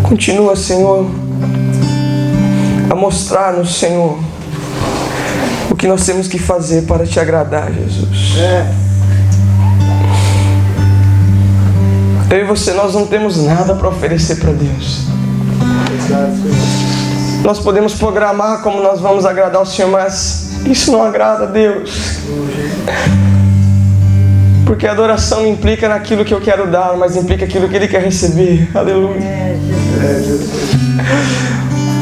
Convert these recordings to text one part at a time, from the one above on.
Continua, Senhor, a mostrar-nos, Senhor, o que nós temos que fazer para Te agradar, Jesus. Eu e você, nós não temos nada para oferecer para Deus. Nós podemos programar como nós vamos agradar o Senhor, mas isso não agrada a Deus. Porque a adoração não implica naquilo que eu quero dar, mas implica aquilo que Ele quer receber. Aleluia.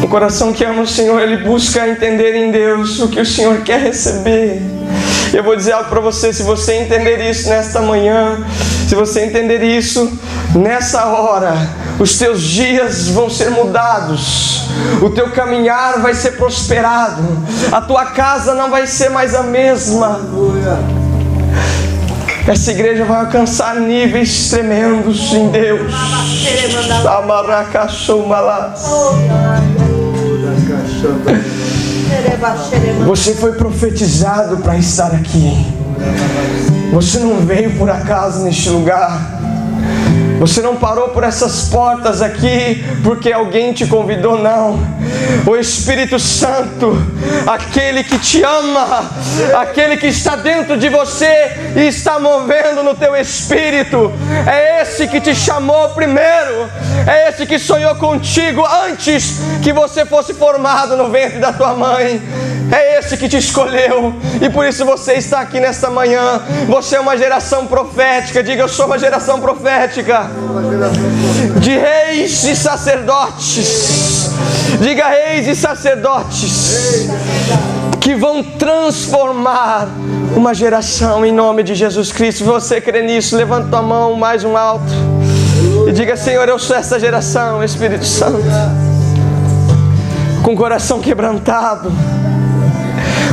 Um coração que ama o Senhor, ele busca entender em Deus o que o Senhor quer receber. Eu vou dizer algo para você: se você entender isso nesta manhã, se você entender isso nessa hora, os teus dias vão ser mudados, o teu caminhar vai ser prosperado, a tua casa não vai ser mais a mesma. Essa igreja vai alcançar níveis tremendos em Deus. Você foi profetizado para estar aqui. Você não veio por acaso neste lugar. Você não parou por essas portas aqui porque alguém te convidou, não. O Espírito Santo, aquele que te ama, aquele que está dentro de você e está movendo no teu espírito, é esse que te chamou primeiro, é esse que sonhou contigo antes que você fosse formado no ventre da tua mãe. É esse que te escolheu, e por isso você está aqui nesta manhã. Você é uma geração profética. Diga: eu sou uma geração profética, de reis e sacerdotes. Diga: reis e sacerdotes que vão transformar uma geração em nome de Jesus Cristo. Se você crê nisso, levanta tua mão mais um alto e diga: Senhor, eu sou essa geração. Espírito Santo, com coração quebrantado,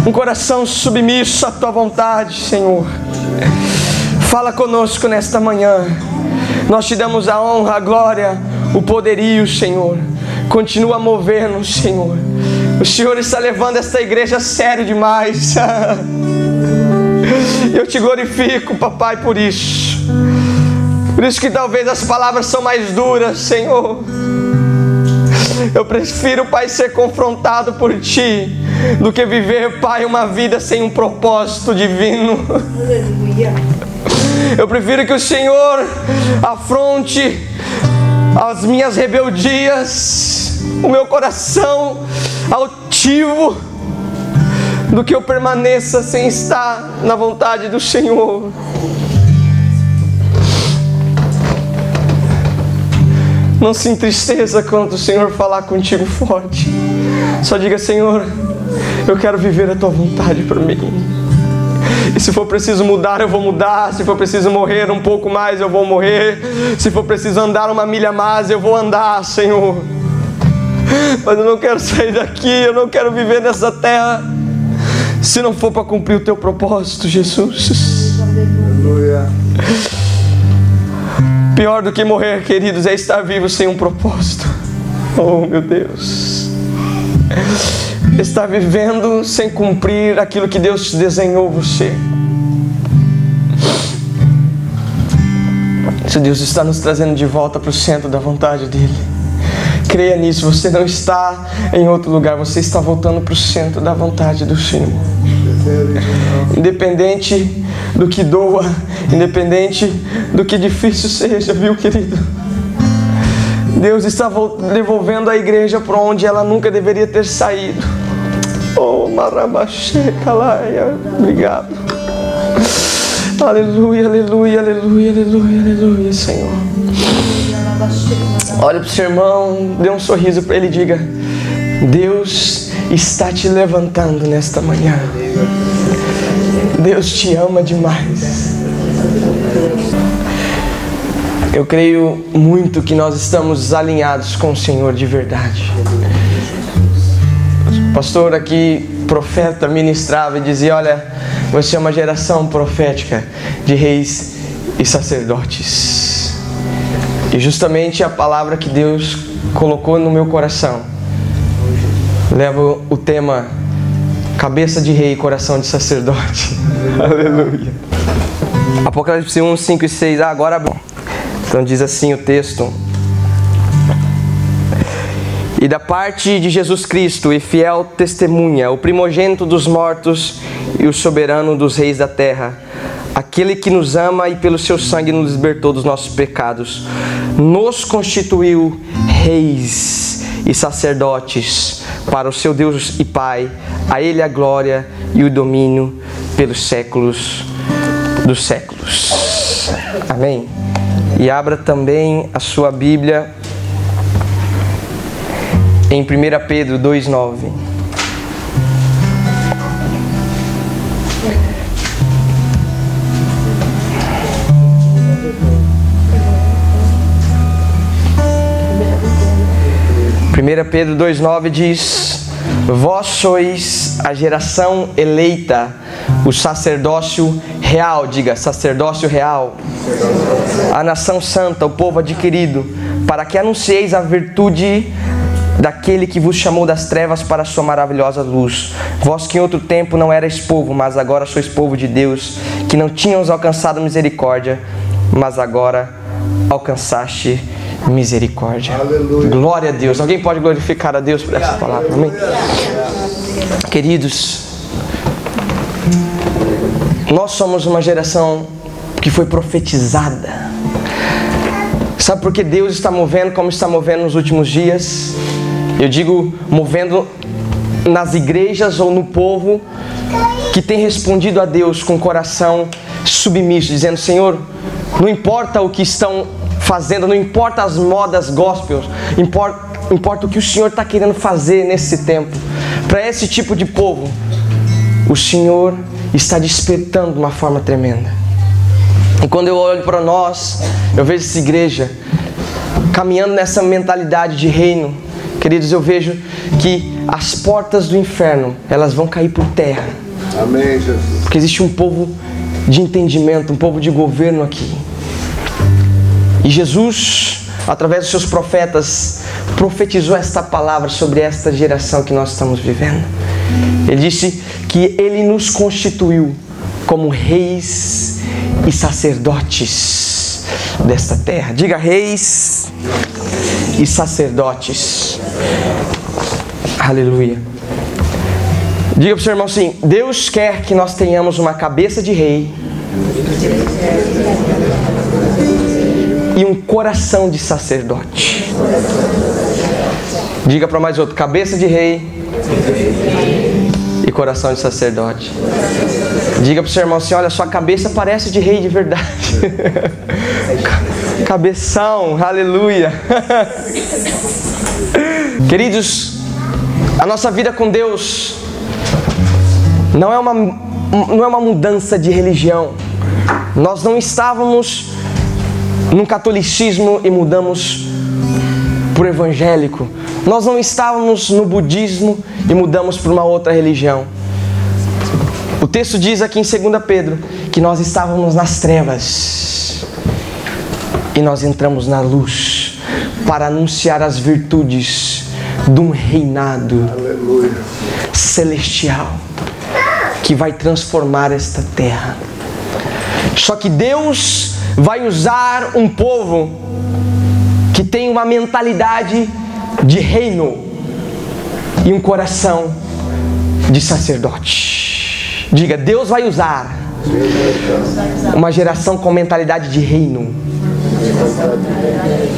um coração submisso à Tua vontade, Senhor. Fala conosco nesta manhã. Nós Te damos a honra, a glória, o poderio, Senhor. Continua a mover-nos, Senhor. O Senhor está levando esta igreja a sério demais. Eu Te glorifico, Papai, por isso. Por isso que talvez as palavras são mais duras, Senhor. Eu prefiro, Pai, ser confrontado por Ti do que viver, Pai, uma vida sem um propósito divino. Eu prefiro que o Senhor afronte as minhas rebeldias, o meu coração altivo, do que eu permaneça sem estar na vontade do Senhor. Não se entristeça quando o Senhor falar contigo forte. Só diga: Senhor, eu quero viver a Tua vontade para mim. E se for preciso mudar, eu vou mudar. Se for preciso morrer um pouco mais, eu vou morrer. Se for preciso andar uma milha mais, eu vou andar, Senhor. Mas eu não quero sair daqui, eu não quero viver nessa terra se não for para cumprir o Teu propósito, Jesus. Aleluia. Pior do que morrer, queridos, é estar vivo sem um propósito. Oh, meu Deus. Estar vivendo sem cumprir aquilo que Deus desenhou você. Se Deus está nos trazendo de volta para o centro da vontade dEle, creia nisso. Você não está em outro lugar, você está voltando para o centro da vontade do Senhor. Independente do que doa, independente do que difícil seja, viu, querido? Deus está devolvendo a igreja para onde ela nunca deveria ter saído. Oh, Marabaxê, Calaia, obrigado. Aleluia, aleluia, aleluia, aleluia, aleluia, Senhor. Olha para o seu irmão, dê um sorriso para ele e diga: Deus está te levantando nesta manhã. Deus te ama demais. Eu creio muito que nós estamos alinhados com o Senhor de verdade. O pastor aqui, profeta, ministrava e dizia: olha, você é uma geração profética de reis e sacerdotes. E justamente a palavra que Deus colocou no meu coração leva o tema cabeça de rei e coração de sacerdote. Aleluia. Apocalipse 1, 5 e 6. Agora, então diz assim o texto: e da parte de Jesus Cristo e fiel testemunha, o primogênito dos mortos e o soberano dos reis da terra, aquele que nos ama e pelo seu sangue nos libertou dos nossos pecados, nos constituiu reis e sacerdotes para o seu Deus e Pai. A Ele a glória e o domínio pelos séculos dos séculos. Amém? E abra também a sua Bíblia em 1 Pedro 2,9. Pedro 2,9 diz: vós sois a geração eleita, o sacerdócio real, diga, sacerdócio real, a nação santa, o povo adquirido, para que anuncieis a virtude daquele que vos chamou das trevas para a sua maravilhosa luz. Vós que em outro tempo não erais povo, mas agora sois povo de Deus, que não tínhamos alcançado misericórdia, mas agora alcançaste misericórdia. Aleluia. Glória a Deus. Alguém pode glorificar a Deus por essa palavra? Amém? Queridos, nós somos uma geração que foi profetizada. Sabe por que Deus está movendo como está movendo nos últimos dias? Eu digo movendo nas igrejas ou no povo que tem respondido a Deus com o coração submisso, dizendo: Senhor, não importa o que estão fazendo, não importa as modas gospel, importa o que o Senhor está querendo fazer nesse tempo. Para esse tipo de povo, o Senhor está despertando de uma forma tremenda. E quando eu olho para nós, eu vejo essa igreja caminhando nessa mentalidade de reino. Queridos, eu vejo que as portas do inferno, elas vão cair por terra. Amém, Jesus. Porque existe um povo de entendimento, um povo de governo aqui. E Jesus, através dos seus profetas, profetizou esta palavra sobre esta geração que nós estamos vivendo. Ele disse que Ele nos constituiu como reis e sacerdotes desta terra. Diga: reis e sacerdotes. Aleluia. Diga para o seu irmão assim: Deus quer que nós tenhamos uma cabeça de rei e um coração de sacerdote. Diga para mais outro: cabeça de rei e coração de sacerdote. Diga para o seu irmão assim: olha, sua cabeça parece de rei de verdade. Cabeção, aleluia. Queridos, a nossa vida com Deus não é uma mudança de religião. Nós não estávamos no catolicismo e mudamos para o evangélico. Nós não estávamos no budismo e mudamos para uma outra religião. O texto diz aqui em 2 Pedro que nós estávamos nas trevas e nós entramos na luz para anunciar as virtudes de um reinado celestial que vai transformar esta terra. Só que Deus vai usar um povo que tem uma mentalidade de reino e um coração de sacerdote. Diga: Deus vai usar uma geração com mentalidade de reino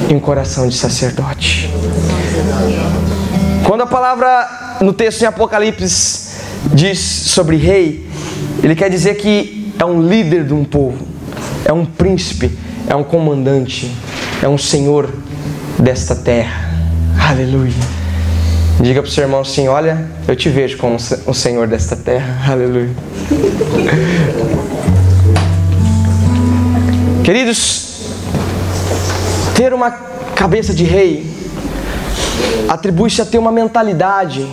e um coração de sacerdote. Quando a palavra no texto em Apocalipse diz sobre rei, ele quer dizer que é um líder de um povo, é um príncipe, é um comandante, é um senhor desta terra. Aleluia. Diga para o seu irmão assim: olha, eu te vejo como o senhor desta terra. Aleluia. Queridos, ter uma cabeça de rei atribui-se a ter uma mentalidade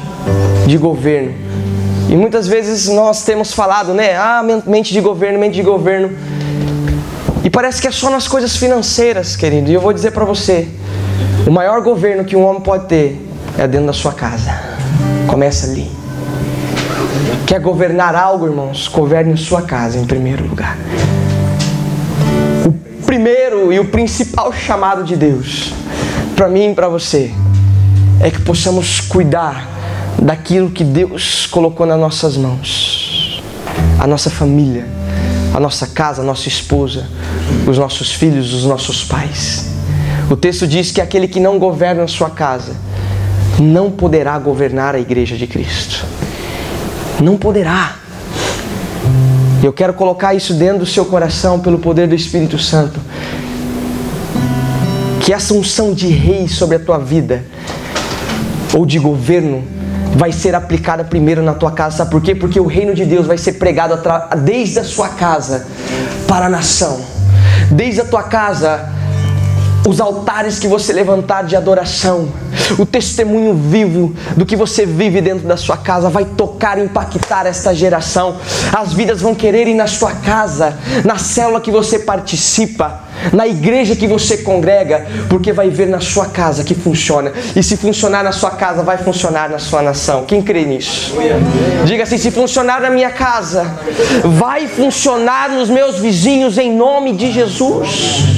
de governo. E muitas vezes nós temos falado, né? Mente de governo, mente de governo. E parece que é só nas coisas financeiras, querido. E eu vou dizer para você: o maior governo que um homem pode ter é dentro da sua casa. Começa ali. Quer governar algo, irmãos? Governe a sua casa em primeiro lugar. O primeiro e o principal chamado de Deus para mim e para você é que possamos cuidar daquilo que Deus colocou nas nossas mãos. A nossa família, a nossa casa, a nossa esposa, os nossos filhos, os nossos pais. O texto diz que aquele que não governa a sua casa não poderá governar a igreja de Cristo. Não poderá. Eu quero colocar isso dentro do seu coração pelo poder do Espírito Santo. Que essa unção de rei sobre a tua vida, ou de governo, vai ser aplicada primeiro na tua casa. Sabe por quê? Porque o reino de Deus vai ser pregado desde a sua casa para a nação. Desde a tua casa, os altares que você levantar de adoração, o testemunho vivo do que você vive dentro da sua casa vai tocar e impactar esta geração. As vidas vão querer ir na sua casa, na célula que você participa, na igreja que você congrega, porque vai ver na sua casa que funciona. E se funcionar na sua casa, vai funcionar na sua nação. Quem crê nisso? Diga assim: se funcionar na minha casa, vai funcionar nos meus vizinhos, em nome de Jesus.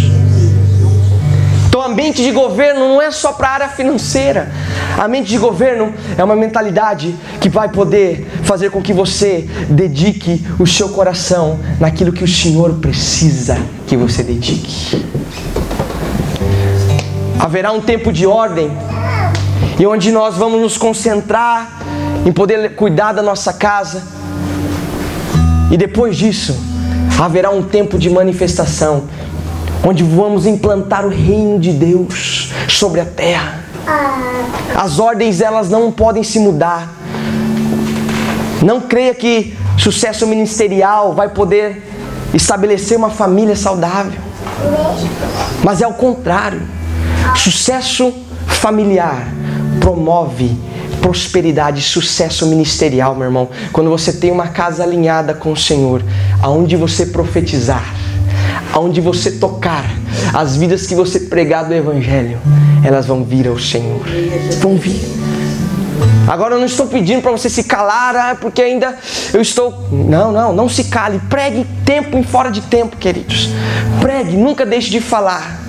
Então a mente de governo não é só para a área financeira. A mente de governo é uma mentalidade que vai poder fazer com que você dedique o seu coração naquilo que o Senhor precisa que você dedique. Haverá um tempo de ordem, e onde nós vamos nos concentrar em poder cuidar da nossa casa. E depois disso, haverá um tempo de manifestação, onde vamos implantar o reino de Deus sobre a terra. As ordens, elas não podem se mudar. Não creia que sucesso ministerial vai poder estabelecer uma família saudável. Mas é o contrário. Sucesso familiar promove prosperidade, sucesso ministerial, meu irmão. Quando você tem uma casa alinhada com o Senhor, aonde você profetizar, aonde você tocar, as vidas que você pregar do Evangelho, elas vão vir ao Senhor. Vão vir. Agora eu não estou pedindo para você se calar, porque ainda eu estou... Não se cale. Pregue tempo em fora de tempo, queridos. Pregue, nunca deixe de falar.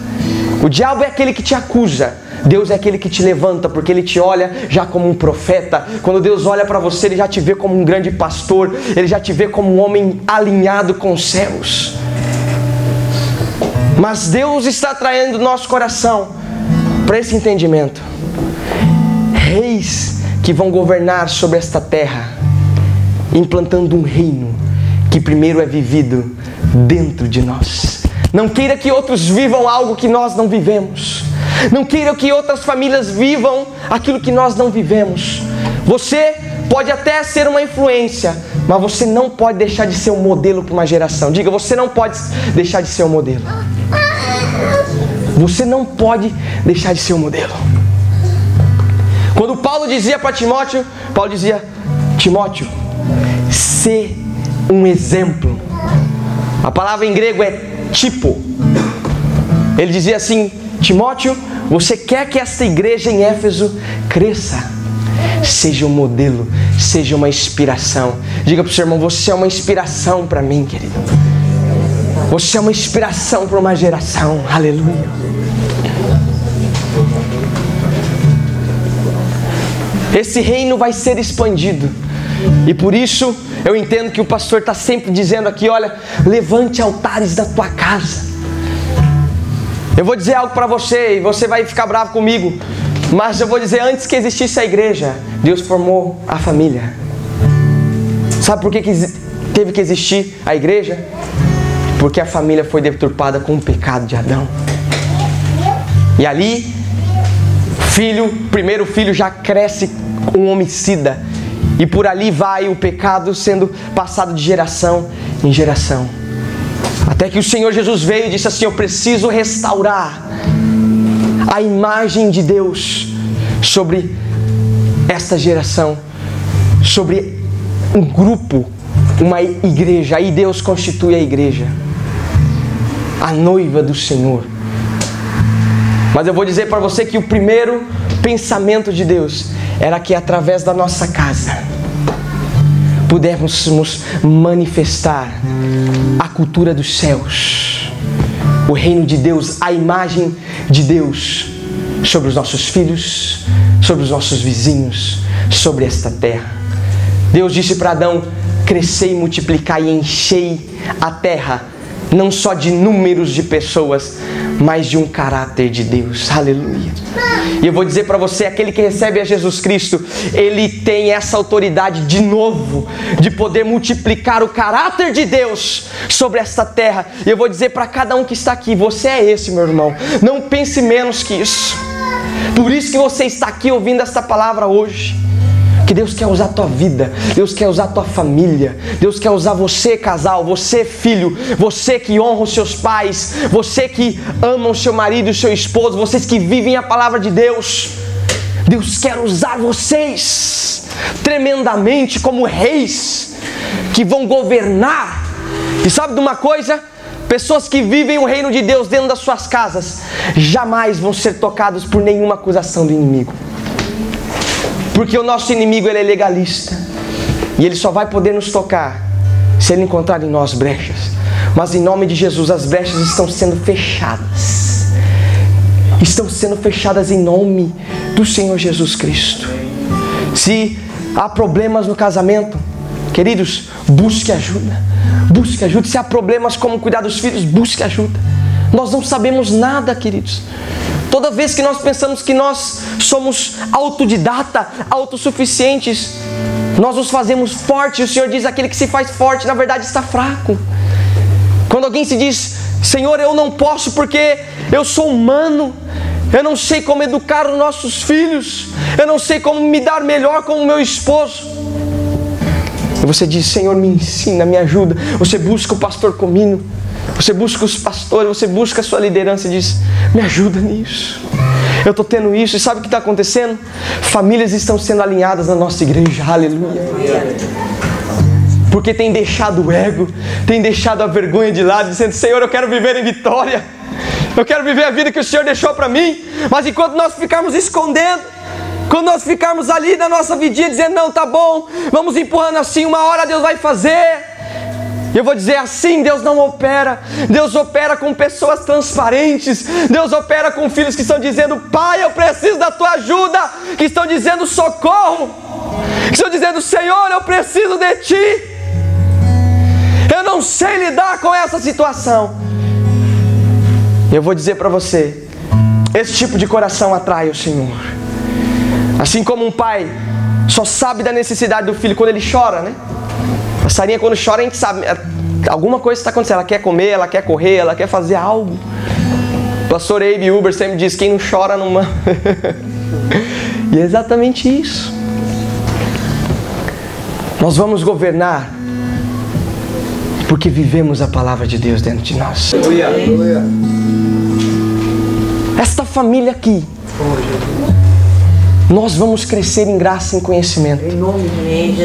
O diabo é aquele que te acusa. Deus é aquele que te levanta, porque Ele te olha já como um profeta. Quando Deus olha para você, Ele já te vê como um grande pastor. Ele já te vê como um homem alinhado com os céus. Mas Deus está traindo o nosso coração para esse entendimento. Reis que vão governar sobre esta terra, implantando um reino que primeiro é vivido dentro de nós. Não queira que outros vivam algo que nós não vivemos. Não queira que outras famílias vivam aquilo que nós não vivemos. Você pode até ser uma influência, mas você não pode deixar de ser um modelo para uma geração. Diga, você não pode deixar de ser um modelo. Você não pode deixar de ser um modelo. Quando Paulo dizia para Timóteo, Paulo dizia: Timóteo, sê um exemplo. A palavra em grego é tipo. Ele dizia assim: Timóteo, você quer que esta igreja em Éfeso cresça? Seja um modelo, seja uma inspiração. Diga para o seu irmão: você é uma inspiração para mim, querido. Você é uma inspiração para uma geração. Aleluia. Esse reino vai ser expandido. E por isso eu entendo que o pastor está sempre dizendo aqui: olha, levante altares da tua casa. Eu vou dizer algo para você e você vai ficar bravo comigo, mas eu vou dizer: antes que existisse a igreja, Deus formou a família. Sabe por que teve que existir a igreja? Porque a família foi deturpada com o pecado de Adão. E ali, primeiro filho já cresce um homicida. E por ali vai o pecado sendo passado de geração em geração. Até que o Senhor Jesus veio e disse assim: eu preciso restaurar a imagem de Deus sobre esta geração, sobre um grupo, uma igreja. Aí Deus constitui a igreja, a noiva do Senhor. Mas eu vou dizer para você que o primeiro pensamento de Deus era que através da nossa casa pudéssemos manifestar a cultura dos céus, o reino de Deus, a imagem de Deus sobre os nossos filhos, sobre os nossos vizinhos, sobre esta terra. Deus disse para Adão: crescei, multiplicai e enchei a terra, não só de números de pessoas, mas de um caráter de Deus. Aleluia. E eu vou dizer para você, aquele que recebe a Jesus Cristo, ele tem essa autoridade de novo, de poder multiplicar o caráter de Deus sobre esta terra. E eu vou dizer para cada um que está aqui: você é esse, meu irmão. Não pense menos que isso. Por isso que você está aqui ouvindo esta palavra hoje. Que Deus quer usar a tua vida, Deus quer usar a tua família, Deus quer usar você, casal, você, filho, você que honra os seus pais, você que ama o seu marido e o seu esposo, vocês que vivem a palavra de Deus. Deus quer usar vocês tremendamente como reis que vão governar. E sabe de uma coisa? Pessoas que vivem o reino de Deus dentro das suas casas jamais vão ser tocados por nenhuma acusação do inimigo. Porque o nosso inimigo, ele é legalista. E ele só vai poder nos tocar se ele encontrar em nós brechas. Mas em nome de Jesus, as brechas estão sendo fechadas. Estão sendo fechadas em nome do Senhor Jesus Cristo. Se há problemas no casamento, queridos, busque ajuda. Busque ajuda. Se há problemas como cuidar dos filhos, busque ajuda. Nós não sabemos nada, queridos. Toda vez que nós pensamos que nós somos autodidata, autossuficientes, nós nos fazemos fortes. O Senhor diz: aquele que se faz forte, na verdade está fraco. Quando alguém se diz: Senhor, eu não posso porque eu sou humano, eu não sei como educar os nossos filhos, eu não sei como me dar melhor com o meu esposo. E você diz: Senhor, me ensina, me ajuda. Você busca o pastor Comino, você busca os pastores, você busca a sua liderança e diz: me ajuda nisso. Eu estou tendo isso. E sabe o que está acontecendo? Famílias estão sendo alinhadas na nossa igreja. Aleluia. Porque tem deixado o ego, tem deixado a vergonha de lado, dizendo: Senhor, eu quero viver em vitória, eu quero viver a vida que o Senhor deixou para mim. Mas enquanto nós ficarmos escondendo, quando nós ficarmos ali na nossa vidinha dizendo: não, tá bom, vamos empurrando assim, uma hora Deus vai fazer. Eu vou dizer assim: Deus não opera. Deus opera com pessoas transparentes. Deus opera com filhos que estão dizendo: Pai, eu preciso da tua ajuda. Que estão dizendo: socorro. Que estão dizendo: Senhor, eu preciso de ti. Eu não sei lidar com essa situação. Eu vou dizer para você: esse tipo de coração atrai o Senhor. Assim como um pai só sabe da necessidade do filho quando ele chora, né? A passarinha, quando chora, a gente sabe, alguma coisa está acontecendo. Ela quer comer, ela quer correr, ela quer fazer algo. O pastor Abe Uber sempre diz: quem não chora não mama. E é exatamente isso. Nós vamos governar porque vivemos a palavra de Deus dentro de nós. Esta família aqui, nós vamos crescer em graça e em conhecimento.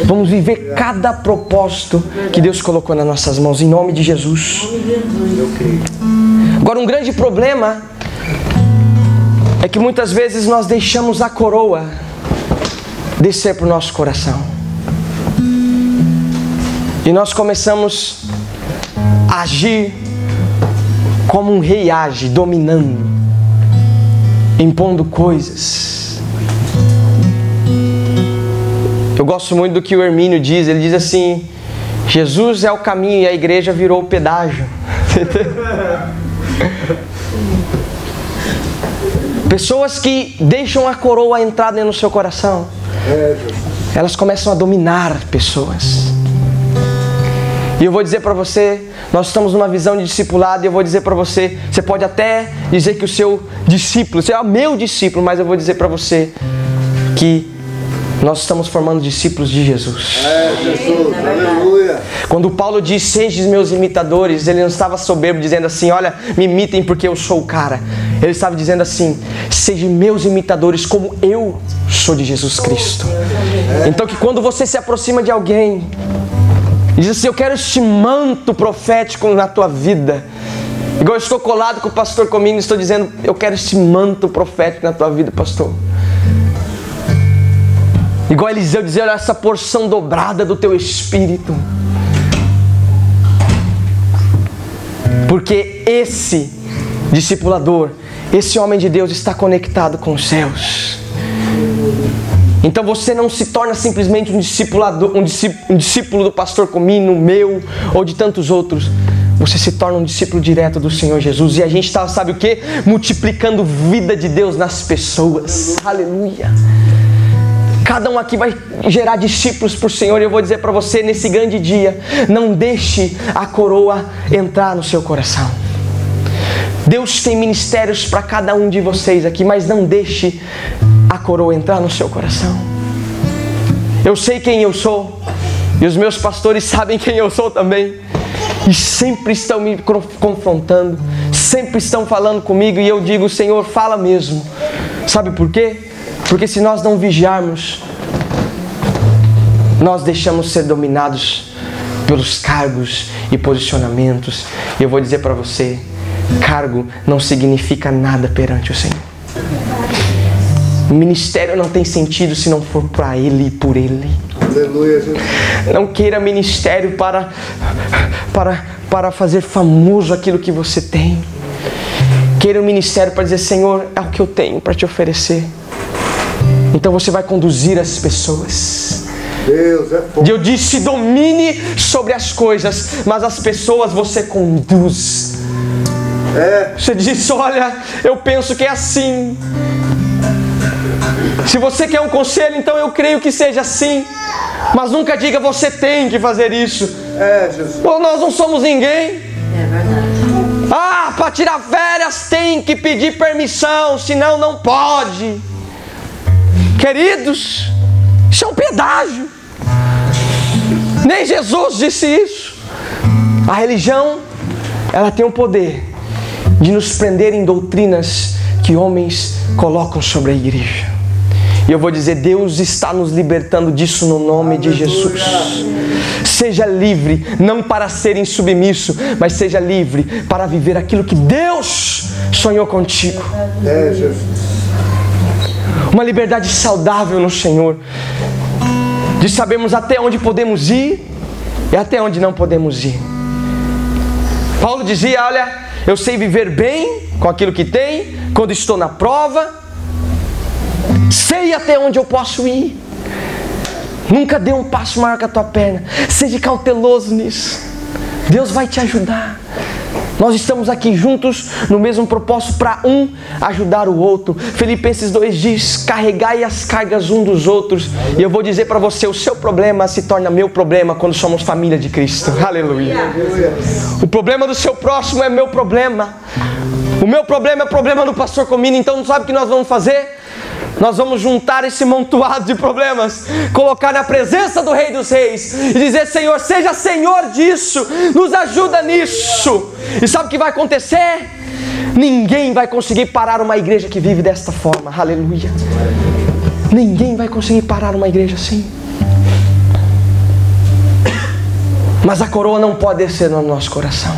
Vamos viver cada propósito que Deus colocou nas nossas mãos, em nome de Jesus. Agora, um grande problema é que muitas vezes nós deixamos a coroa descer para o nosso coração. E nós começamos a agir como um rei age, dominando, impondo coisas. Eu gosto muito do que o Hermínio diz. Ele diz assim: Jesus é o caminho e a igreja virou o pedágio. Pessoas que deixam a coroa entrar dentro do seu coração, elas começam a dominar pessoas. E eu vou dizer para você, nós estamos numa visão de discipulado, e eu vou dizer para você, você pode até dizer que o seu discípulo, você é o meu discípulo, mas eu vou dizer para você que nós estamos formando discípulos de Jesus. Jesus, aleluia. Quando Paulo diz: sejam meus imitadores, ele não estava soberbo dizendo assim: olha, me imitem porque eu sou o cara. Ele estava dizendo assim: sejam meus imitadores como eu sou de Jesus Cristo. Então que quando você se aproxima de alguém e diz assim: eu quero este manto profético na tua vida, igual eu estou colado com o pastor Comino, estou dizendo: eu quero este manto profético na tua vida, pastor. Igual Eliseu dizer: olha, essa porção dobrada do teu espírito. Porque esse discipulador, esse homem de Deus está conectado com os céus. Então você não se torna simplesmente um discípulo do pastor Comino, meu ou de tantos outros. Você se torna um discípulo direto do Senhor Jesus. E a gente está, sabe o que? Multiplicando vida de Deus nas pessoas. Aleluia. Cada um aqui vai gerar discípulos para o Senhor. E eu vou dizer para você, nesse grande dia, não deixe a coroa entrar no seu coração. Deus tem ministérios para cada um de vocês aqui, mas não deixe a coroa entrar no seu coração. Eu sei quem eu sou, e os meus pastores sabem quem eu sou também, e sempre estão me confrontando, sempre estão falando comigo, e eu digo: Senhor, fala mesmo. Sabe por quê? Porque se nós não vigiarmos, nós deixamos ser dominados pelos cargos e posicionamentos. E eu vou dizer para você, cargo não significa nada perante o Senhor. O ministério não tem sentido se não for para Ele e por Ele. Aleluia, Jesus. Não queira ministério para fazer famoso aquilo que você tem. Queira um ministério para dizer: Senhor, é o que eu tenho para te oferecer. Então você vai conduzir as pessoas. Deus é bom. Eu disse: domine sobre as coisas, mas as pessoas você conduz. Você diz: olha, eu penso que é assim. Se você quer um conselho, então eu creio que seja assim. Mas nunca diga: você tem que fazer isso. Jesus. Pô, nós não somos ninguém. É verdade. Ah, para tirar férias tem que pedir permissão, senão não pode. Queridos, isso é um pedágio. Nem Jesus disse isso. A religião, ela tem o poder de nos prender em doutrinas que homens colocam sobre a igreja. E eu vou dizer: Deus está nos libertando disso no nome de Jesus. Seja livre, não para ser insubmisso, mas seja livre para viver aquilo que Deus sonhou contigo. Jesus. Uma liberdade saudável no Senhor, de sabermos até onde podemos ir e até onde não podemos ir. Paulo dizia: olha, eu sei viver bem com aquilo que tem, quando estou na prova, sei até onde eu posso ir. Nunca dê um passo maior que a tua perna. Seja cauteloso nisso. Deus vai te ajudar. Nós estamos aqui juntos no mesmo propósito, para um ajudar o outro. Filipenses 2 diz: carregai as cargas um dos outros. E eu vou dizer para você, o seu problema se torna meu problema quando somos família de Cristo. Aleluia. O problema do seu próximo é meu problema. O meu problema é o problema do pastor Comino. Então sabe o que nós vamos fazer? Nós vamos juntar esse montoado de problemas, colocar na presença do Rei dos Reis e dizer: Senhor, seja Senhor disso, nos ajuda nisso. E sabe o que vai acontecer? Ninguém vai conseguir parar uma igreja que vive desta forma. Aleluia. Ninguém vai conseguir parar uma igreja assim. Mas a coroa não pode descer no nosso coração.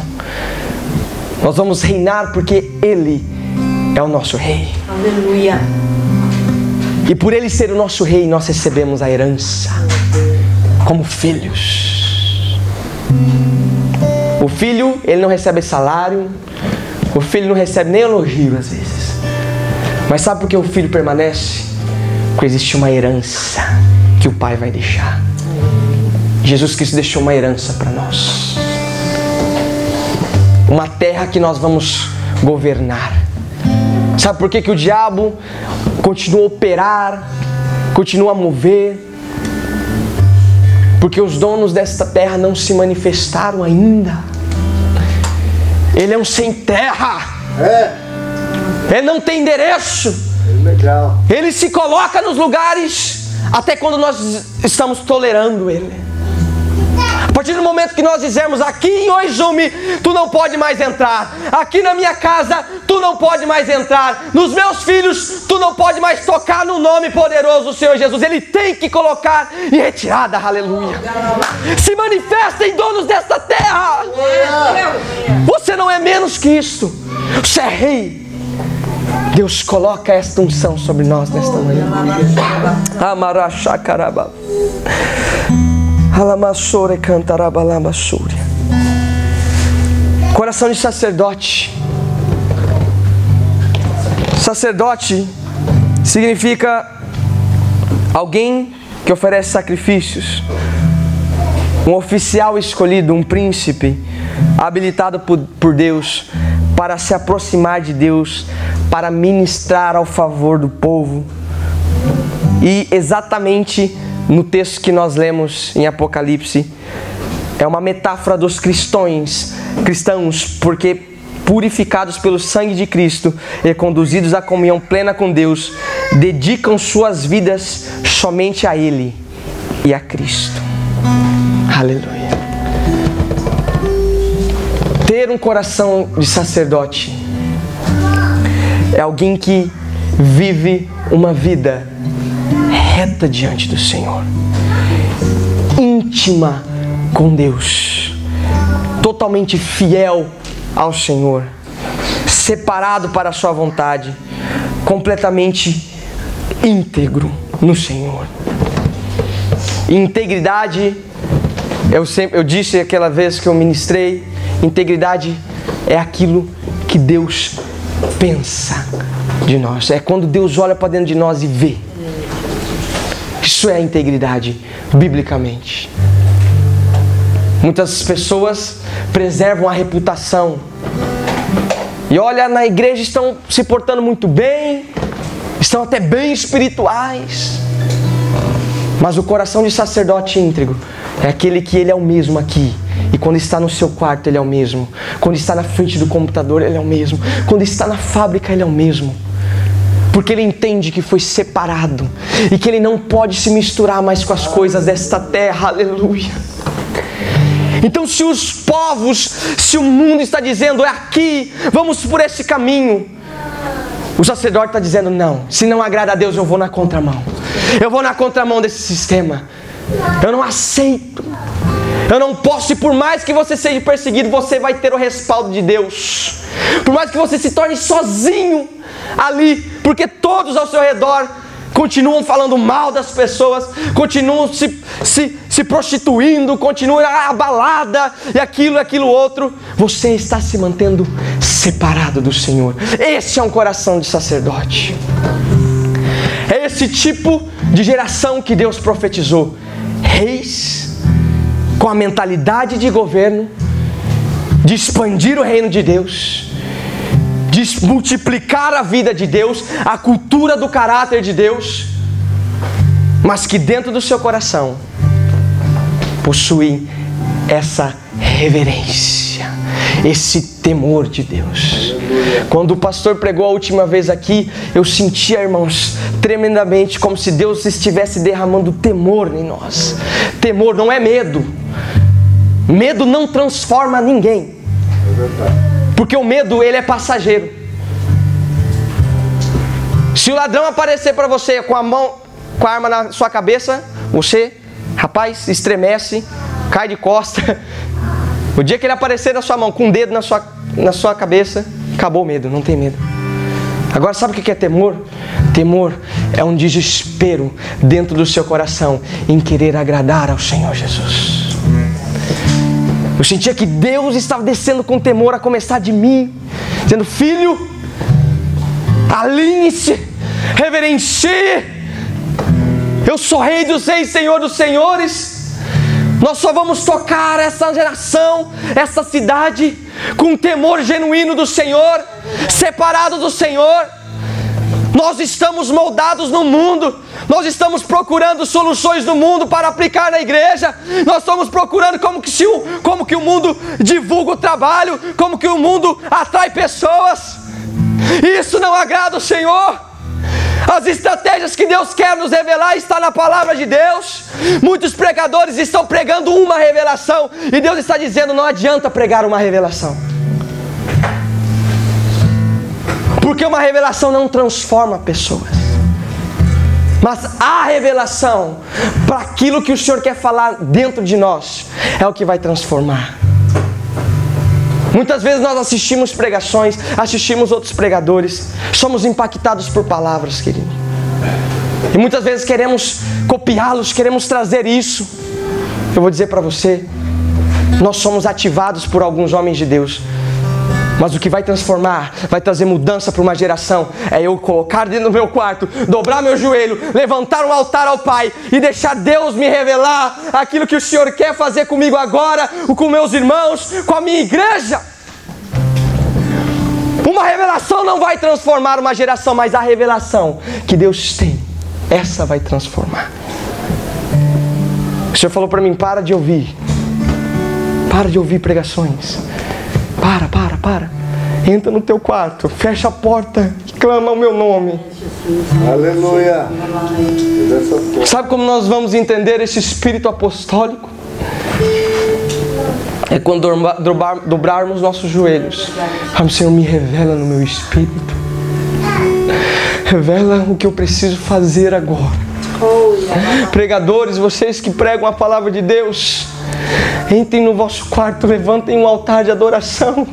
Nós vamos reinar porque Ele é o nosso Rei. Aleluia. E por Ele ser o nosso Rei, nós recebemos a herança como filhos. O filho, ele não recebe salário. O filho não recebe nem elogio às vezes. Mas sabe por que o filho permanece? Porque existe uma herança que o pai vai deixar. Jesus Cristo deixou uma herança para nós. Uma terra que nós vamos governar. Sabe por que o diabo continua a operar, continua a mover? Porque os donos desta terra não se manifestaram ainda. Ele é um sem terra. Ele não tem endereço. Legal. Ele se coloca nos lugares até quando nós estamos tolerando ele. A partir do momento que nós dizemos: aqui em Oizumi tu não pode mais entrar, aqui na minha casa tu não pode mais entrar, nos meus filhos tu não pode mais tocar no nome poderoso do Senhor Jesus. Ele tem que colocar em retirada. Aleluia. Se manifestem, donos desta terra. Você não é menos que isto. Você é rei. Deus coloca esta unção sobre nós nesta manhã. Amarachacaraba. Alamassore cantarabalamassuria. Coração de sacerdote. Sacerdote significa alguém que oferece sacrifícios, um oficial escolhido, um príncipe, habilitado por Deus para se aproximar de Deus, para ministrar ao favor do povo. E exatamente no texto que nós lemos em Apocalipse, é uma metáfora dos cristãos, porque purificados pelo sangue de Cristo e conduzidos à comunhão plena com Deus, dedicam suas vidas somente a Ele e a Cristo. Aleluia. Ter um coração de sacerdote é alguém que vive uma vida reta diante do Senhor, íntima com Deus, totalmente fiel ao Senhor, separado para a sua vontade, completamente íntegro no Senhor. Integridade, eu disse aquela vez que eu ministrei, integridade é aquilo que Deus pensa de nós. É quando Deus olha para dentro de nós e vê. Isso é a integridade, biblicamente. Muitas pessoas preservam a reputação. E olha, na igreja estão se portando muito bem, estão até bem espirituais. Mas o coração de sacerdote íntegro é aquele que ele é o mesmo aqui. E quando está no seu quarto, ele é o mesmo. Quando está na frente do computador, ele é o mesmo. Quando está na fábrica, ele é o mesmo. Porque ele entende que foi separado e que ele não pode se misturar mais com as coisas desta terra. Aleluia. Então, se os povos, se o mundo está dizendo é aqui, vamos por esse caminho, o sacerdote está dizendo não. Se não agrada a Deus, eu vou na contramão. Eu vou na contramão desse sistema. Eu não aceito. Eu não posso, e por mais que você seja perseguido, você vai ter o respaldo de Deus. Por mais que você se torne sozinho ali, porque todos ao seu redor continuam falando mal das pessoas, continuam se prostituindo, continuam a balada e aquilo outro, você está se mantendo separado do Senhor. Esse é um coração de sacerdote. É esse tipo de geração que Deus profetizou. Reis com a mentalidade de governo, de expandir o reino de Deus, de multiplicar a vida de Deus, a cultura do caráter de Deus, mas que dentro do seu coração possuem essa reverência, esse temor de Deus. Quando o pastor pregou a última vez aqui, eu sentia, irmãos, tremendamente como se Deus estivesse derramando temor em nós. Temor não é medo. Medo não transforma ninguém. Porque o medo, ele é passageiro. Se o ladrão aparecer para você com a arma na sua cabeça, você, rapaz, estremece, cai de costa. O dia que ele aparecer na sua mão com um dedo na sua cabeça, acabou o medo, não tem medo. Agora, sabe o que é temor? Temor é um desespero dentro do seu coração em querer agradar ao Senhor Jesus. Eu sentia que Deus estava descendo com temor a começar de mim, dizendo: filho, alinhe-se, reverencie. Eu sou Rei dos Reis, Senhor dos Senhores. Nós só vamos tocar essa geração, essa cidade, com temor genuíno do Senhor, separado do Senhor. Nós estamos moldados no mundo. Nós estamos procurando soluções do mundo para aplicar na igreja. Nós estamos procurando como que o mundo divulga o trabalho, como que o mundo atrai pessoas. Isso não agrada o Senhor. As estratégias que Deus quer nos revelar estão na palavra de Deus. Muitos pregadores estão pregando uma revelação e Deus está dizendo: não adianta pregar uma revelação, porque uma revelação não transforma pessoas. Mas a revelação para aquilo que o Senhor quer falar dentro de nós é o que vai transformar. Muitas vezes nós assistimos pregações, assistimos outros pregadores, somos impactados por palavras, querido. E muitas vezes queremos copiá-los, queremos trazer isso. Eu vou dizer para você, nós somos ativados por alguns homens de Deus Mas o que vai transformar, vai trazer mudança para uma geração, é eu colocar dentro do meu quarto, dobrar meu joelho, levantar um altar ao Pai e deixar Deus me revelar aquilo que o Senhor quer fazer comigo agora, com meus irmãos, com a minha igreja. Uma revelação não vai transformar uma geração, mas a revelação que Deus tem, essa vai transformar. O Senhor falou para mim, para de ouvir pregações. Para. Entra no teu quarto, fecha a porta e clama o meu nome. Aleluia. Sabe como nós vamos entender esse espírito apostólico? É quando dobrarmos nossos joelhos. Senhor, me revela no meu espírito. Revela o que eu preciso fazer agora. Pregadores, vocês que pregam a palavra de Deus, entrem no vosso quarto, levantem um altar de adoração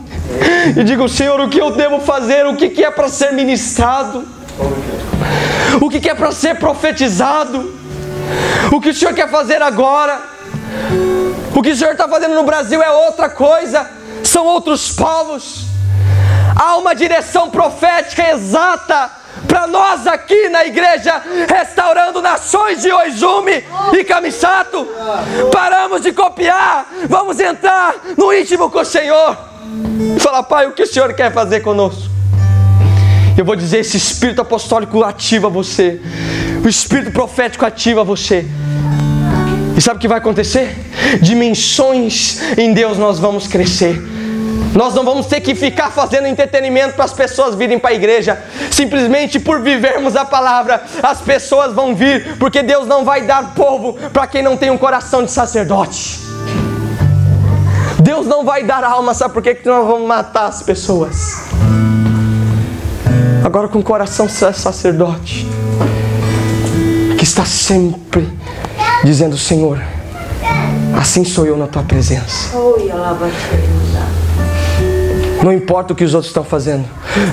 e digam, Senhor, o que eu devo fazer, o que é para ser ministrado, o que é para ser profetizado, o que o Senhor quer fazer agora. O que o Senhor está fazendo no Brasil é outra coisa, são outros povos. Há uma direção profética exata para nós aqui na igreja, Restaurando Nações de Oizumi e Kamisato. Paramos de copiar, vamos entrar no íntimo com o Senhor e falar, Pai, o que o Senhor quer fazer conosco? Eu vou dizer, esse espírito apostólico ativa você, o espírito profético ativa você. E sabe o que vai acontecer? Dimensões em Deus nós vamos crescer. Nós não vamos ter que ficar fazendo entretenimento para as pessoas virem para a igreja. Simplesmente por vivermos a palavra, as pessoas vão vir, porque Deus não vai dar povo para quem não tem um coração de sacerdote. Deus não vai dar alma, sabe por quê? Que nós vamos matar as pessoas. Agora com o coração sacerdote, que está sempre dizendo, Senhor, assim sou eu na tua presença. Não importa o que os outros estão fazendo,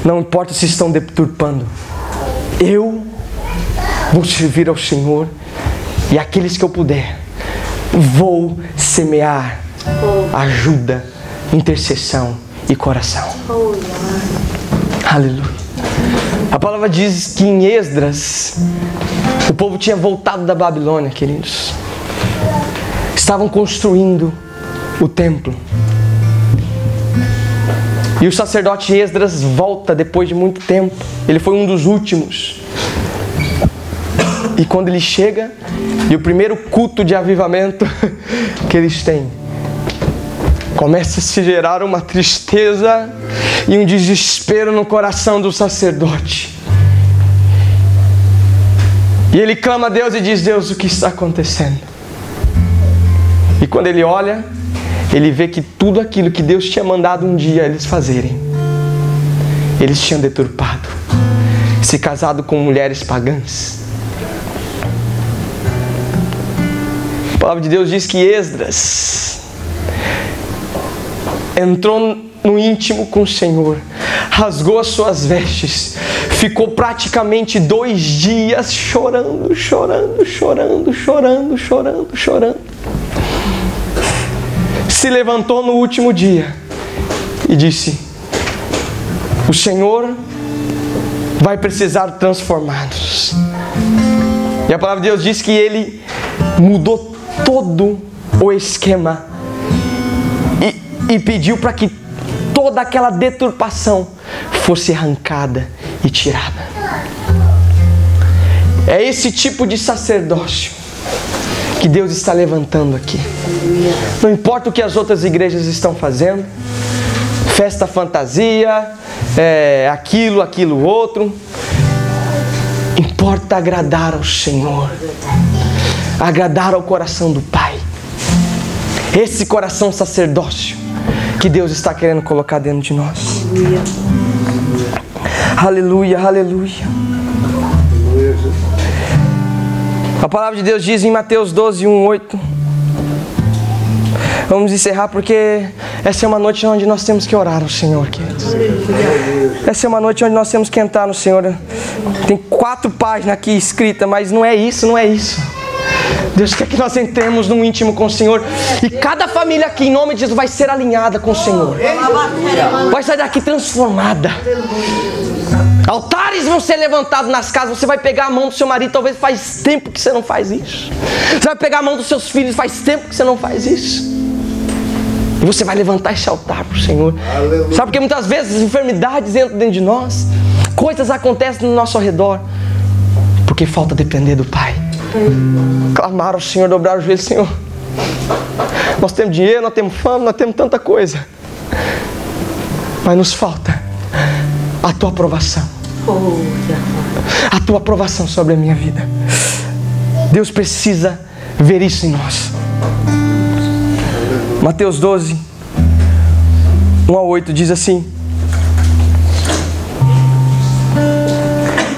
não importa se estão deturpando, eu vou servir ao Senhor, e aqueles que eu puder, vou semear ajuda, intercessão e coração. Aleluia. A palavra diz que em Esdras, o povo tinha voltado da Babilônia, queridos. Estavam construindo o templo. E o sacerdote Esdras volta depois de muito tempo. Ele foi um dos últimos. E quando ele chega, e o primeiro culto de avivamento que eles têm, começa a se gerar uma tristeza e um desespero no coração do sacerdote. E ele clama a Deus e diz, Deus, o que está acontecendo? E quando ele olha, ele vê que tudo aquilo que Deus tinha mandado um dia eles fazerem, eles tinham deturpado, se casado com mulheres pagãs. A palavra de Deus diz que Esdras entrou no íntimo com o Senhor, rasgou as suas vestes, ficou praticamente 2 dias chorando. Se levantou no último dia e disse, o Senhor vai precisar transformar-nos. E a palavra de Deus diz que ele mudou todo o esquema e pediu para que toda aquela deturpação fosse arrancada e tirada. É esse tipo de sacerdócio que Deus está levantando aqui. Não importa o que as outras igrejas estão fazendo, festa fantasia, aquilo outro, importa agradar ao Senhor, agradar ao coração do Pai. Esse coração sacerdócio que Deus está querendo colocar dentro de nós. Aleluia, aleluia. A palavra de Deus diz em Mateus 12, 1, 8. Vamos encerrar porque essa é uma noite onde nós temos que orar ao Senhor, queridos. Essa é uma noite onde nós temos que entrar no Senhor. Tem 4 páginas aqui escritas, mas não é isso, não é isso. Deus quer que nós entremos num íntimo com o Senhor. E cada família aqui, em nome de Jesus, vai ser alinhada com o Senhor. Vai sair daqui transformada. Altares vão ser levantados nas casas. Você vai pegar a mão do seu marido. Talvez faz tempo que você não faz isso. Você vai pegar a mão dos seus filhos. Faz tempo que você não faz isso. E você vai levantar esse altar para o Senhor. Aleluia. Sabe porque muitas vezes as enfermidades entram dentro de nós. Coisas acontecem no nosso redor. Porque falta depender do Pai. Clamar ao Senhor, dobrar os joelhos. Senhor, nós temos dinheiro, nós temos fama, nós temos tanta coisa. Mas nos falta a Tua aprovação. A Tua aprovação sobre a minha vida. Deus precisa ver isso em nós. Mateus 12, 1-8 diz assim: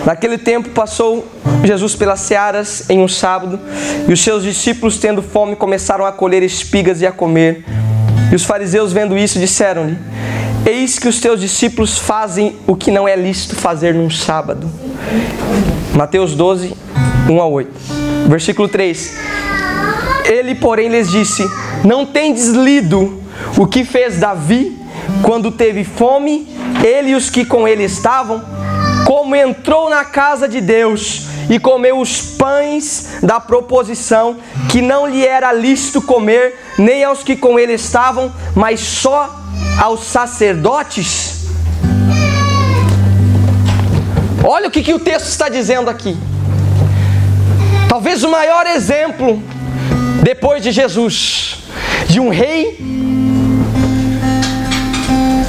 naquele tempo passou Jesus pelas searas em um sábado, e os seus discípulos, tendo fome, começaram a colher espigas e a comer. E os fariseus, vendo isso, disseram-lhe: eis que os teus discípulos fazem o que não é lícito fazer num sábado. Mateus 12, 1-8. Versículo 3. Ele, porém, lhes disse: não tendes lido o que fez Davi quando teve fome, ele e os que com ele estavam? Como entrou na casa de Deus e comeu os pães da proposição, que não lhe era lícito comer, nem aos que com ele estavam, mas só aos sacerdotes. Olha o que o texto está dizendo aqui. Talvez o maior exemplo, depois de Jesus, de um rei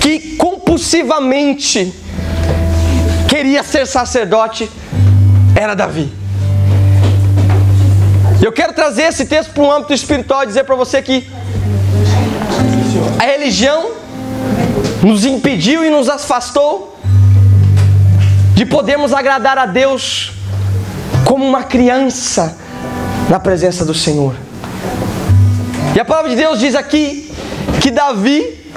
que compulsivamente queria ser sacerdote, era Davi. Eu quero trazer esse texto para um âmbito espiritual e dizer para você que a religião nos impediu e nos afastou de podermos agradar a Deus como uma criança na presença do Senhor. E a palavra de Deus diz aqui que Davi,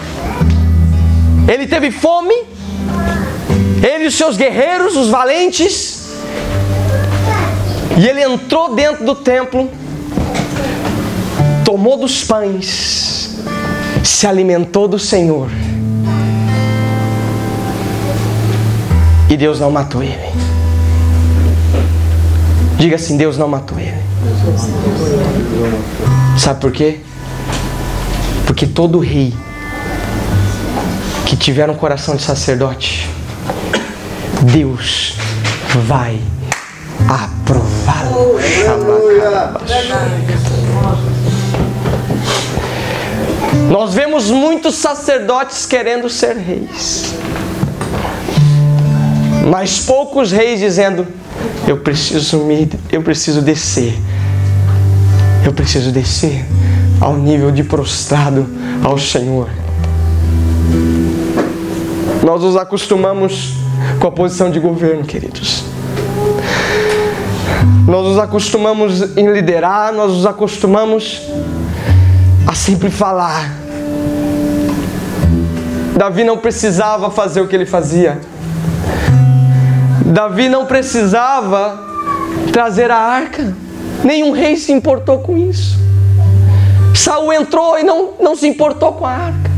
ele teve fome, ele e os seus guerreiros, os valentes, e ele entrou dentro do templo, tomou dos pães, se alimentou do Senhor, e Deus não matou ele. Diga assim: Deus não matou ele. Sabe por quê? Porque todo rei que tiver um coração de sacerdote, Deus vai aprová-lo. Nós vemos muitos sacerdotes querendo ser reis, mas poucos reis dizendo: eu preciso descer ao nível de prostrado ao Senhor. Nós nos acostumamos com a posição de governo, queridos. Nós nos acostumamos em liderar, nós nos acostumamos a sempre falar. Davi não precisava fazer o que ele fazia. Davi não precisava trazer a arca. Nenhum rei se importou com isso. Saul entrou e não se importou com a arca.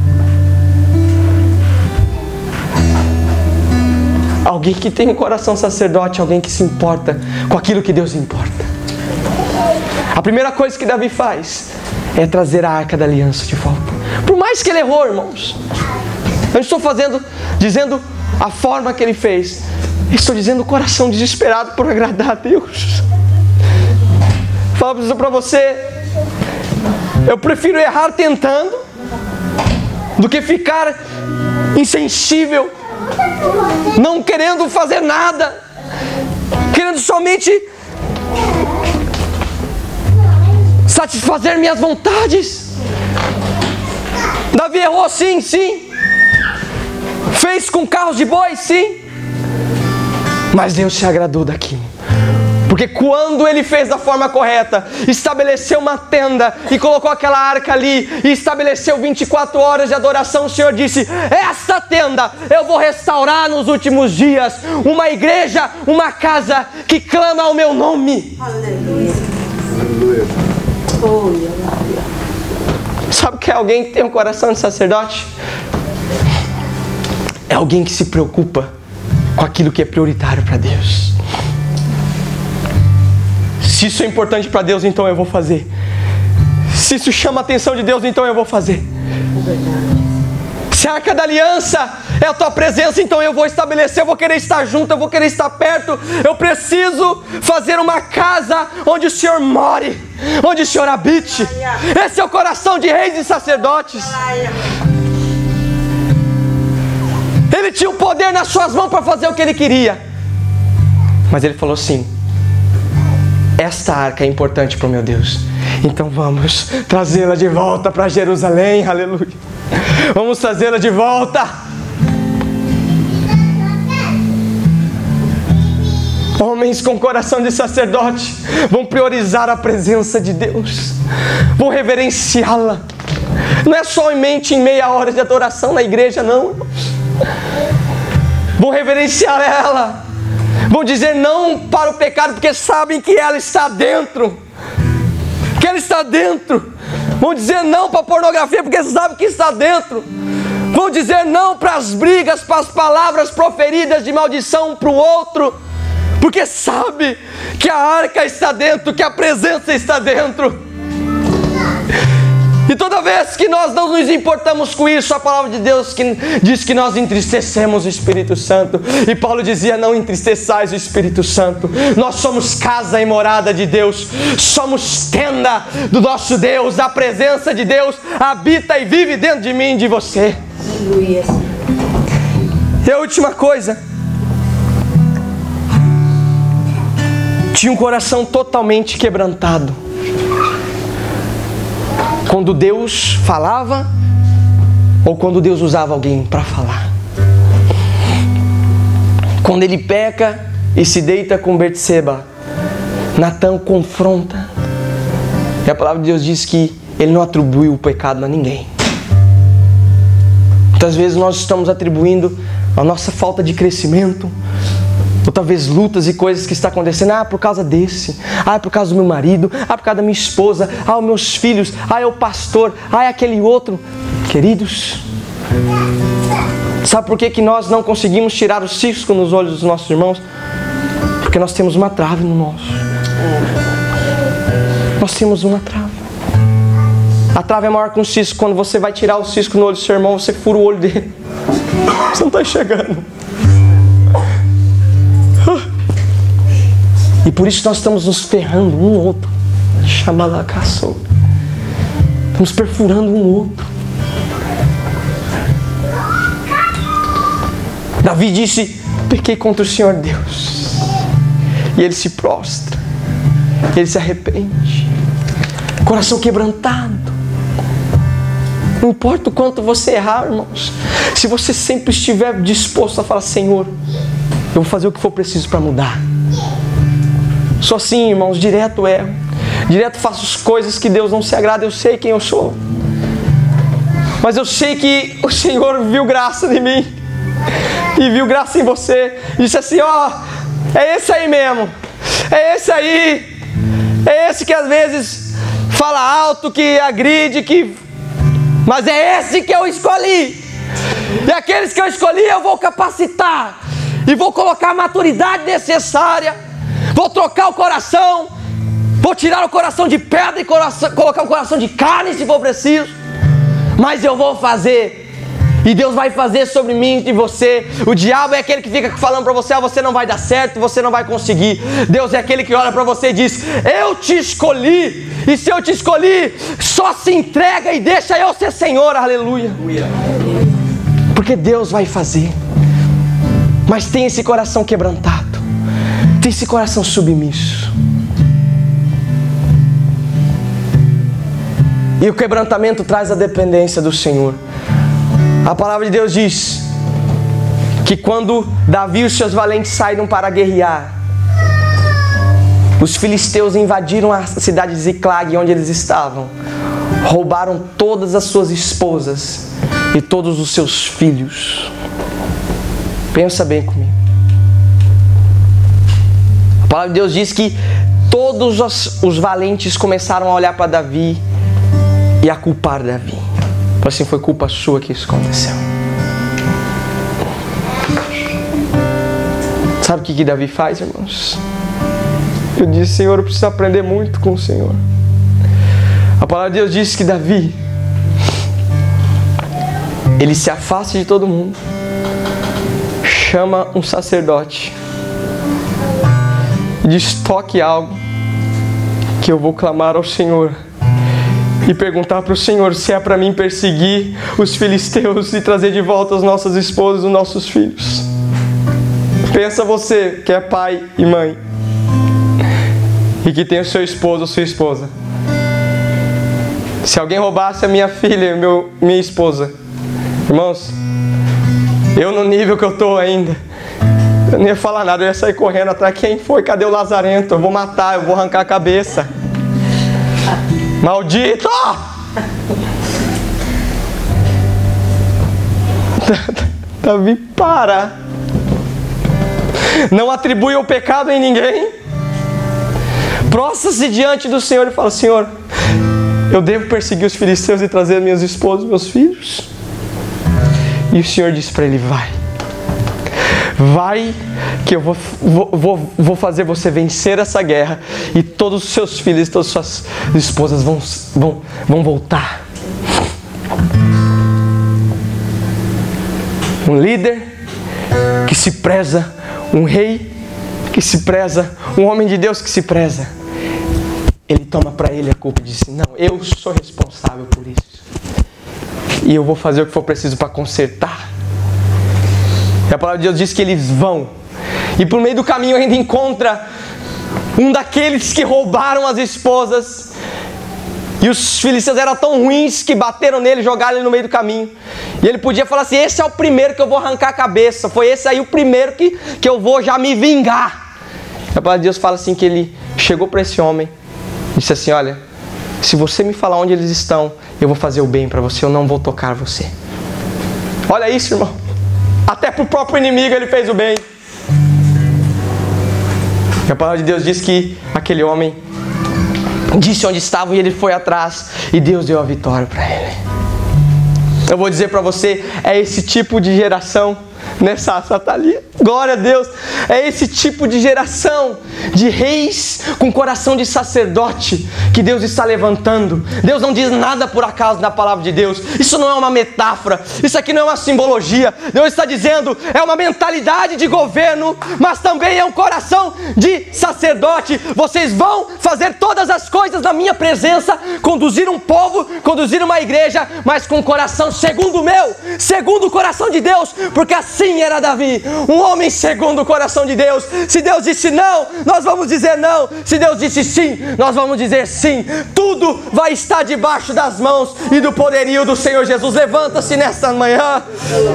Alguém que tem um coração sacerdote, alguém que se importa com aquilo que Deus importa. A primeira coisa que Davi faz é trazer a arca da aliança de volta. Por mais que ele errou, irmãos, eu não estou dizendo a forma que ele fez. Estou dizendo o coração desesperado por agradar a Deus. Falo isso para você. Eu prefiro errar tentando do que ficar insensível, não querendo fazer nada, querendo somente satisfazer minhas vontades. Davi errou, sim. Fez com carros de boi, sim. Mas Deus se agradou daquilo. Porque quando ele fez da forma correta, estabeleceu uma tenda e colocou aquela arca ali, e estabeleceu 24 horas de adoração, o Senhor disse: esta tenda eu vou restaurar nos últimos dias, uma igreja, uma casa que clama ao meu nome. Aleluia. Aleluia. Sabe o que é alguém que tem um coração de sacerdote? É alguém que se preocupa com aquilo que é prioritário para Deus. Se isso é importante para Deus, então eu vou fazer. Se isso chama a atenção de Deus, então eu vou fazer. Se a Arca da Aliança é a tua presença, então eu vou estabelecer, eu vou querer estar junto, eu vou querer estar perto. Eu preciso fazer uma casa onde o Senhor more, onde o Senhor habite. Esse é o coração de reis e sacerdotes. Ele tinha o poder nas suas mãos para fazer o que ele queria. Mas ele falou assim: esta arca é importante para o meu Deus, então vamos trazê-la de volta para Jerusalém. Aleluia. Vamos trazê-la de volta. Homens com coração de sacerdote vão priorizar a presença de Deus, vão reverenciá-la. Não é somente em meia hora de adoração na igreja, não, irmãos. Vão reverenciar ela, vão dizer não para o pecado, porque sabem que ela está dentro, que ela está dentro. Vão dizer não para a pornografia, porque sabem que está dentro. Vão dizer não para as brigas, para as palavras proferidas de maldição um para o outro, porque sabe que a arca está dentro, que a presença está dentro. E toda vez que nós não nos importamos com isso, a palavra de Deus diz que nós entristecemos o Espírito Santo. E Paulo dizia: não entristeçais o Espírito Santo. Nós somos casa e morada de Deus, somos tenda do nosso Deus. A presença de Deus habita e vive dentro de mim e de você. E a última coisa, tinha um coração totalmente quebrantado. Quando Deus falava, ou quando Deus usava alguém para falar. Quando ele peca e se deita com Betseba, Natã o confronta. E a palavra de Deus diz que ele não atribuiu o pecado a ninguém. Muitas vezes nós estamos atribuindo a nossa falta de crescimento, ou talvez lutas e coisas que estão acontecendo. Ah, por causa desse. Ah, é por causa do meu marido. Ah, por causa da minha esposa. Ah, os meus filhos. Ah, é o pastor. Ah, é aquele outro. Queridos, sabe por que nós não conseguimos tirar o cisco nos olhos dos nossos irmãos? Porque nós temos uma trave no nosso. Nós temos uma trave. A trave é maior que um cisco. Quando você vai tirar o cisco no olho do seu irmão, você fura o olho dele. Você não está enxergando. E por isso nós estamos nos ferrando um ao outro. Chamalacaçou. Estamos perfurando um ao outro. Davi disse: pequei contra o Senhor Deus. E ele se prostra. Ele se arrepende. Coração quebrantado. Não importa o quanto você errar, irmãos. Se você sempre estiver disposto a falar: Senhor, eu vou fazer o que for preciso para mudar. Só assim, irmãos, direto erro. Direto faço as coisas que Deus não se agrada. Eu sei quem eu sou. Mas eu sei que o Senhor viu graça em mim. E viu graça em você. E disse assim: ó, é esse aí mesmo. É esse aí. É esse que às vezes fala alto, que agride, que... Mas é esse que eu escolhi. E aqueles que eu escolhi eu vou capacitar. E vou colocar a maturidade necessária. Vou trocar o coração. Vou tirar o coração de pedra e colocar um coração de carne se for preciso. Mas eu vou fazer. E Deus vai fazer sobre mim e você. O diabo é aquele que fica falando para você: ah, você não vai dar certo, você não vai conseguir. Deus é aquele que olha para você e diz: eu te escolhi. E se eu te escolhi, só se entrega e deixa eu ser Senhor. Aleluia. Porque Deus vai fazer. Mas tem esse coração quebrantado. Tem esse coração submisso. E o quebrantamento traz a dependência do Senhor. A palavra de Deus diz que quando Davi e os seus valentes saíram para guerrear, os filisteus invadiram a cidade de Ziclag, onde eles estavam. Roubaram todas as suas esposas e todos os seus filhos. Pensa bem comigo. A palavra de Deus diz que todos os valentes começaram a olhar para Davi e a culpar Davi. Assim, foi culpa sua que isso aconteceu. Sabe o que Davi faz, irmãos? Eu disse, Senhor, eu preciso aprender muito com o Senhor. A palavra de Deus diz que Davi, ele se afasta de todo mundo, chama um sacerdote e diz, toque algo que eu vou clamar ao Senhor e perguntar para o Senhor se é para mim perseguir os filisteus e trazer de volta as nossas esposas, os nossos filhos. Pensa você que é pai e mãe e que tem o seu esposo ou sua esposa. Se alguém roubasse a minha filha e minha esposa, irmãos, eu no nível que eu estou ainda, eu não ia falar nada, eu ia sair correndo atrás. Quem foi? Cadê o lazarento? Eu vou matar, eu vou arrancar a cabeça. Maldito! Davi, para! Não atribui o pecado em ninguém. Prostra-se diante do Senhor e fala, Senhor, eu devo perseguir os filisteus e trazer minhas esposas e meus filhos? E o Senhor disse para ele, vai, que eu vou fazer você vencer essa guerra e todos os seus filhos e todas as suas esposas vão voltar. Um líder que se preza, um rei que se preza, um homem de Deus que se preza, ele toma para ele a culpa e diz, não, eu sou responsável por isso e eu vou fazer o que for preciso para consertar. E a palavra de Deus diz que eles vão, e por meio do caminho ainda encontra um daqueles que roubaram as esposas, e os filisteus eram tão ruins que bateram nele, jogaram ele no meio do caminho, e ele podia falar assim, esse é o primeiro que eu vou arrancar a cabeça, foi esse aí o primeiro que eu vou já me vingar. E a palavra de Deus fala assim, que ele chegou para esse homem e disse assim, olha, se você me falar onde eles estão, eu vou fazer o bem para você, eu não vou tocar você. Olha isso, irmão. Até para o próprio inimigo ele fez o bem. E a palavra de Deus diz que aquele homem disse onde estavam e ele foi atrás e Deus deu a vitória para ele. Eu vou dizer para você, é esse tipo de geração, nessa Satalia, glória a Deus, é esse tipo de geração de reis com coração de sacerdote que Deus está levantando. Deus não diz nada por acaso na palavra de Deus, isso não é uma metáfora, isso aqui não é uma simbologia. Deus está dizendo, é uma mentalidade de governo, mas também é um coração de sacerdote. Vocês vão fazer todas as coisas na minha presença, conduzir um povo, conduzir uma igreja, mas com o coração segundo o meu, segundo o coração de Deus, porque assim era Davi, um homem segundo o coração de Deus. Se Deus disse não, nós vamos dizer não. Se Deus disse sim, nós vamos dizer sim. Tudo vai estar debaixo das mãos e do poderio do Senhor Jesus. Levanta-se nesta manhã,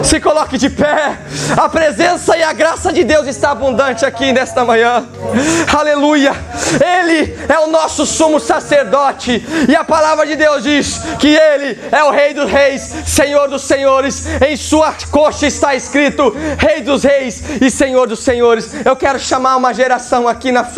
se coloque de pé. A presença e a graça de Deus está abundante aqui nesta manhã. Aleluia. Ele é o nosso sumo sacerdote, e a palavra de Deus diz que Ele é o Rei dos Reis, Senhor dos Senhores. Em sua coxa está escrito Rei dos Reis e Senhor dos Senhores. Eu quero chamar uma geração aqui na frente.